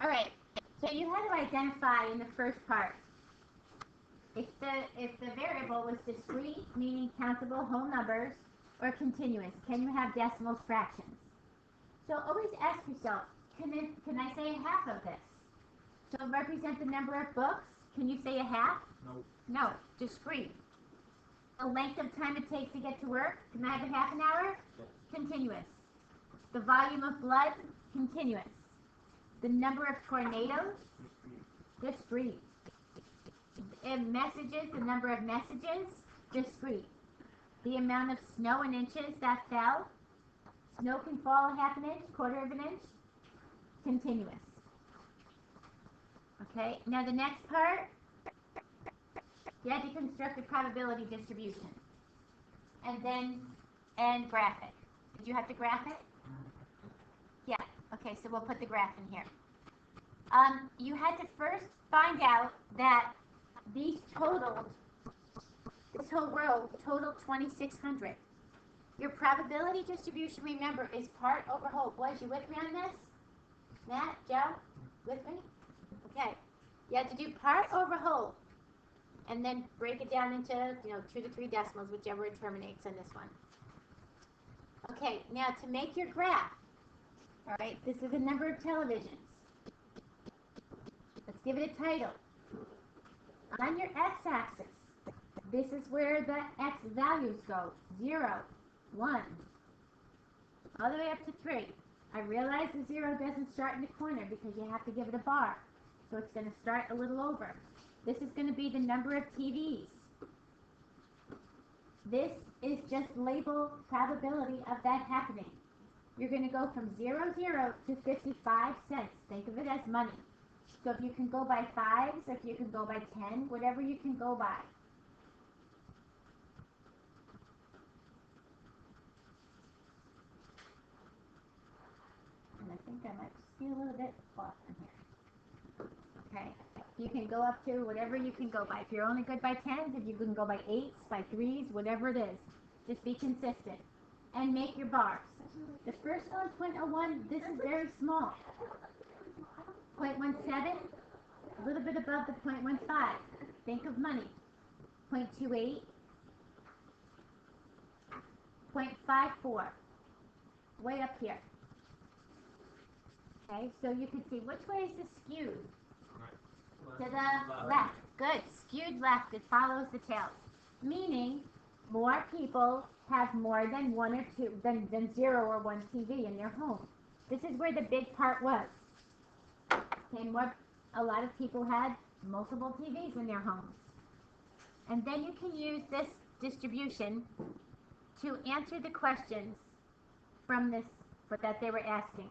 All right. So you had to identify in the first part if the variable was discrete, meaning countable whole numbers, or continuous. Can you have decimals, fractions? So always ask yourself, can I say a half of this? So represent the number of books. Can you say a half? No. No. Discrete. The length of time it takes to get to work. Can I have a half an hour? Yes. Continuous. The volume of blood. Continuous. The number of tornadoes. Discrete. In messages, the number of messages. Discrete. The amount of snow in inches that fell. Snow can fall a half an inch, quarter of an inch. Continuous. Okay, now the next part, you had to construct a probability distribution. And graph it. Did you have to graph it? Yeah, okay, so we'll put the graph in here. You had to first find out that these totaled, this whole row totaled 2,600. Your probability distribution, remember, is part over whole. Boys, you with me on this? Matt, Joe, with me? Okay. You have to do part over whole. And then break it down into, 2 to 3 decimals, whichever it terminates in this one. Okay, now to make your graph, all right, this is the number of televisions. Let's give it a title. On your x-axis, this is where the x values go. 0, 1, all the way up to 3. I realize the 0 doesn't start in the corner because you have to give it a bar. So it's going to start a little over. This is going to be the number of TVs. This is just label probability of that happening. You're going to go from 0, 0 to 55 cents. Think of it as money. So if you can go by 5s, if you can go by 10, whatever you can go by. And I think I might just be a little bit off in here. Okay. You can go up to whatever you can go by. If you're only good by 10s, if you can go by 8s, by 3s, whatever it is. Just be consistent. And make your bars. The first one, 0.01, this is very small. 0.17, a little bit above the 0.15. Think of money. 0.28, 0.54, way up here. Okay, so you can see which way is this skewed? To the left. Good. Skewed left. It follows the tails. Meaning, more people have more than 1 or 2, than 0 or 1 TV in their home. This is where the big part was. Okay, a lot of people had multiple TVs in their homes. And then you can use this distribution to answer the questions from this that they were asking.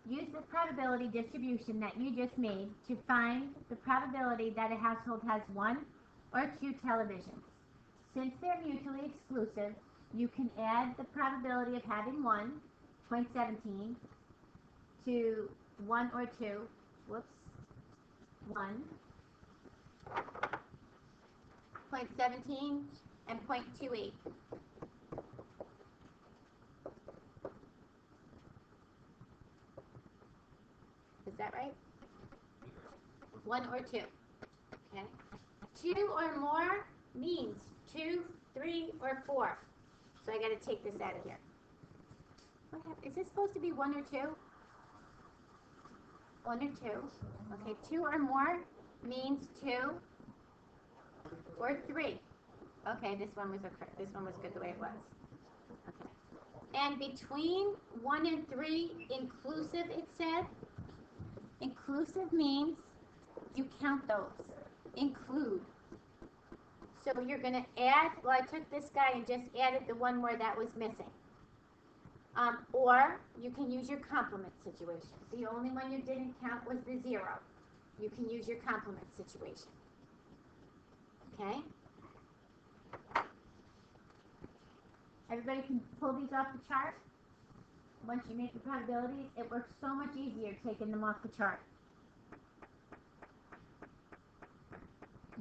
Use the probability distribution that you just made to find the probability that a household has 1 or 2 televisions. Since they're mutually exclusive, you can add the probability of having 1, 0.17, to 1 or 2, 1, 0.17, and 0.28. Is that right? 1 or 2. Okay. 2 or more means 2, 3, or 4. So I got to take this out of here. Is this supposed to be 1 or 2? 1 or 2. Okay, 2 or more means 2 or 3. Okay, this one was good the way it was. Okay. And between 1 and 3, inclusive, it said. Inclusive means you count those. Include. So you're going to add, well, I took this guy and just added the one more that was missing. Or you can use your complement situation. The only one you didn't count was the 0. You can use your complement situation. Okay? Everybody can pull these off the chart. Once you make the probabilities, it works so much easier taking them off the chart.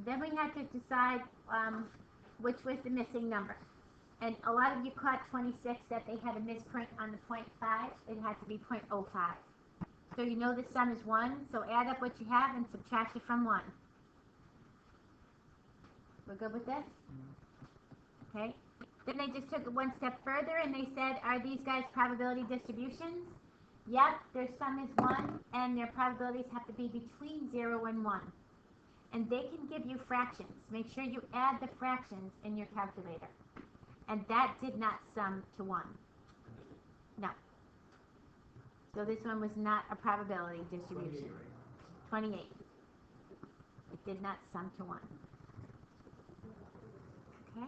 Then we had to decide which was the missing number. And a lot of you caught 26 that they had a misprint on the 0.5. It had to be 0.05. So you know the sum is 1, so add up what you have and subtract it from 1. We're good with this? Okay. Then they just took it one step further and they said, are these guys probability distributions? Yep, their sum is 1 and their probabilities have to be between 0 and 1. And they can give you fractions. Make sure you add the fractions in your calculator. And that did not sum to 1. No. So this one was not a probability distribution. 28. It did not sum to 1. Okay?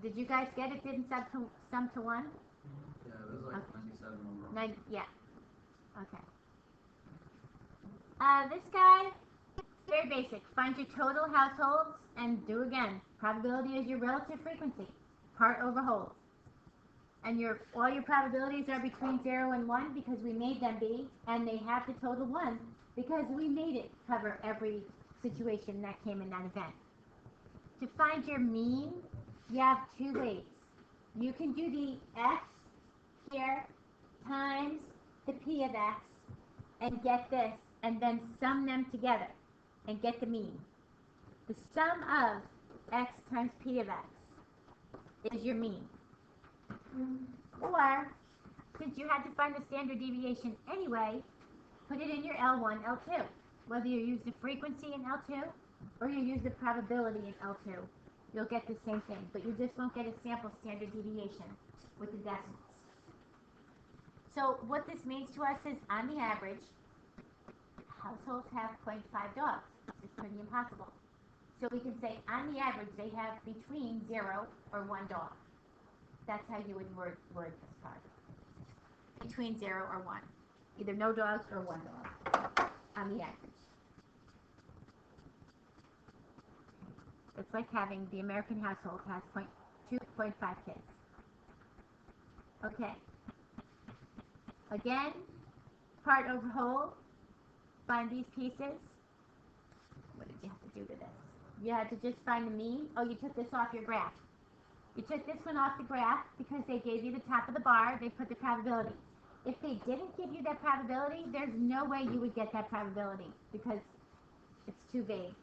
Did you guys get it? Didn't sum to 1? Yeah, it was like okay. 27 overall. Yeah. Okay. This guy, very basic. Find your total households and do again. Probability is your relative frequency. Part over whole. And all your probabilities are between 0 and 1 because we made them be, and they have the total 1 because we made it cover every situation that came in that event. To find your mean, you have 2 ways. You can do the x here times the p of x and get this, and then sum them together and get the mean. The sum of x times p of x is your mean. Or, since you had to find the standard deviation anyway, put it in your L1, L2. Whether you use the frequency in L2 or you use the probability in L2, you'll get the same thing, but you just won't get a sample standard deviation with the decimals. So what this means to us is, on the average, households have 0.5 dogs. It's pretty impossible. So we can say, on the average, they have between 0 or 1 dog. That's how you would word this part. Between 0 or 1. Either no dogs or 1 dog, on the average. It's like having the American household has 2.5 kids. Okay. Again, part over whole. Find these pieces. What did you have to do to this? You had to just find the mean. Oh, you took this off your graph. You took this one off the graph because they gave you the top of the bar. They put the probability. If they didn't give you that probability, there's no way you would get that probability because it's too vague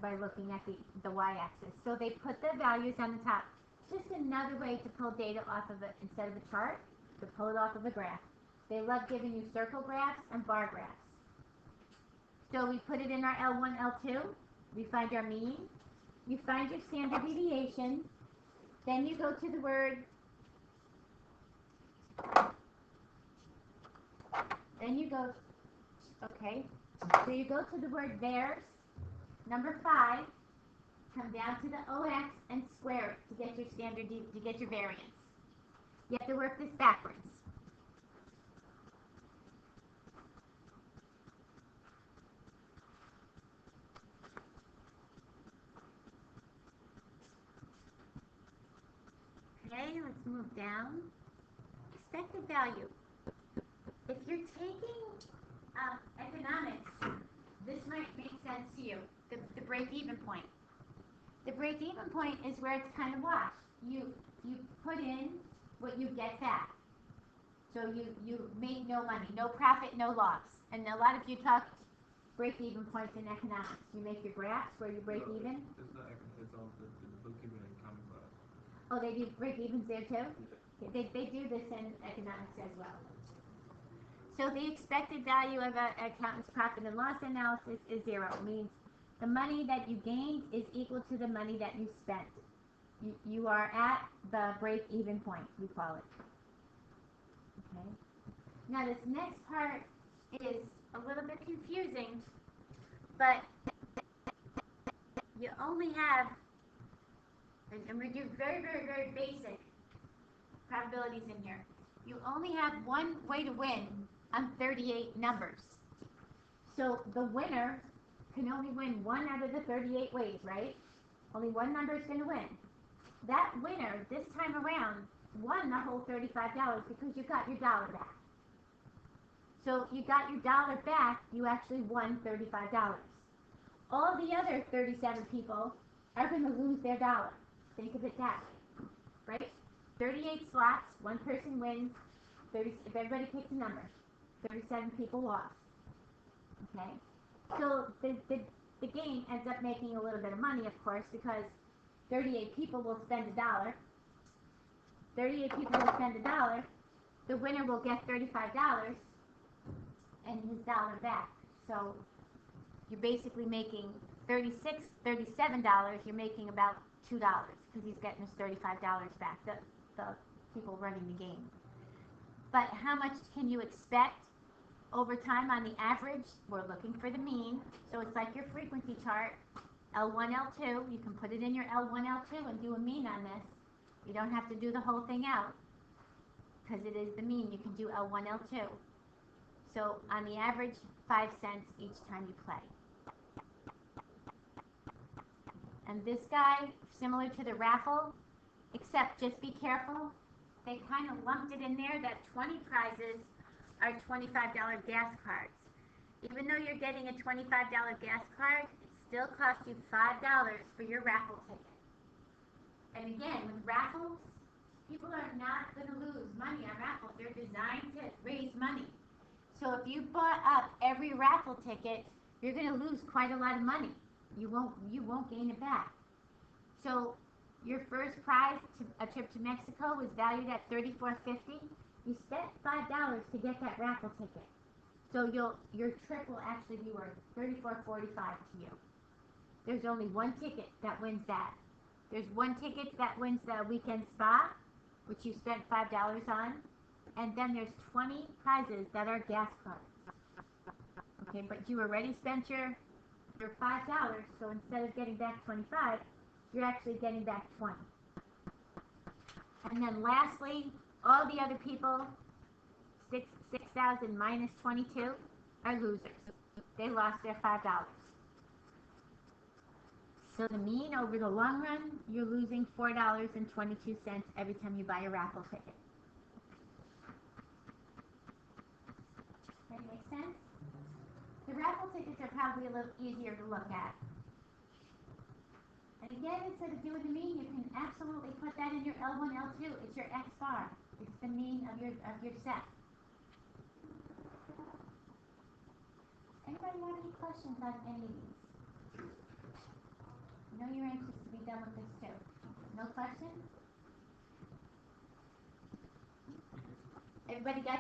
by looking at the y-axis. So they put the values on the top. Just another way to pull data off of it instead of a chart, to pull it off of a graph. They love giving you circle graphs and bar graphs. So we put it in our L1, L2. We find our mean. You find your standard deviation. Then you go to the word. Then you go. Okay. So you go to the word theirs. Number 5. Come down to the OX and square it to get your standard to get your variance. You have to work this backwards. Okay, let's move down. Expected value. If you're taking economics, this might make sense to you. The break-even point. The break-even point is where it's kind of washed. You put in what you get back. So you make no money, no profit, no loss. And a lot of you talk break-even points in economics. You make your graphs where you break even. It's all the bookkeeping and accounting class. Oh, they do break-evens there too? They do this in economics as well. So the expected value of an accountant's profit and loss analysis is 0. It means the money that you gained is equal to the money that you spent. You are at the break-even point, we call it. Okay. Now this next part is a little bit confusing, but you only have, and we do very, very, very basic probabilities in here. You only have one way to win on 38 numbers. So the winner can only win 1 out of the 38 ways, right? Only one number is going to win. That winner, this time around, won the whole $35 because you got your dollar back. So you got your dollar back, you actually won $35. All the other 37 people are going to lose their dollar. Think of it that way. right? 38 slots, one person wins. 30, if everybody picks a number, 37 people lost. Okay? So the game ends up making a little bit of money, of course, because 38 people will spend $1. 38 people will spend $1. The winner will get $35 and his dollar back. So you're basically making $37. You're making about $2 because he's getting his $35 back. The people running the game. But how much can you expect over time on the average? We're looking for the mean. So it's like your frequency chart. L1, L2. You can put it in your L1, L2 and do a mean on this. You don't have to do the whole thing out because it is the mean. You can do L1, L2. So on the average, 5 cents each time you play. And this guy, similar to the raffle, except just be careful. They kind of lumped it in there that 20 prizes are $25 gas cards. Even though you're getting a $25 gas card, it still costs you $5 for your raffle ticket. And again, with raffles, people are not going to lose money on raffles. They're designed to raise money. So if you bought up every raffle ticket, you're going to lose quite a lot of money. You won't gain it back. So your first prize, a trip to Mexico, was valued at $34.50. You spent $5 to get that raffle ticket. So your trip will actually be worth $34.45 to you. There's only one ticket that wins that. There's one ticket that wins the weekend spa, which you spent $5 on. And then there's 20 prizes that are gas cards. Okay, but you already spent your $5, so instead of getting back 25, you're actually getting back 20. And then lastly, all the other people, 6,000 minus 22, are losers. They lost their $5. So the mean over the long run, you're losing $4.22 every time you buy a raffle ticket. Does that make sense? The raffle tickets are probably a little easier to look at. And again, instead of doing the mean, you can absolutely put that in your L1, L2. It's your X bar. It's the mean of your set. Anybody have any questions on any of these? I know you're anxious to be done with this too. No questions? Everybody got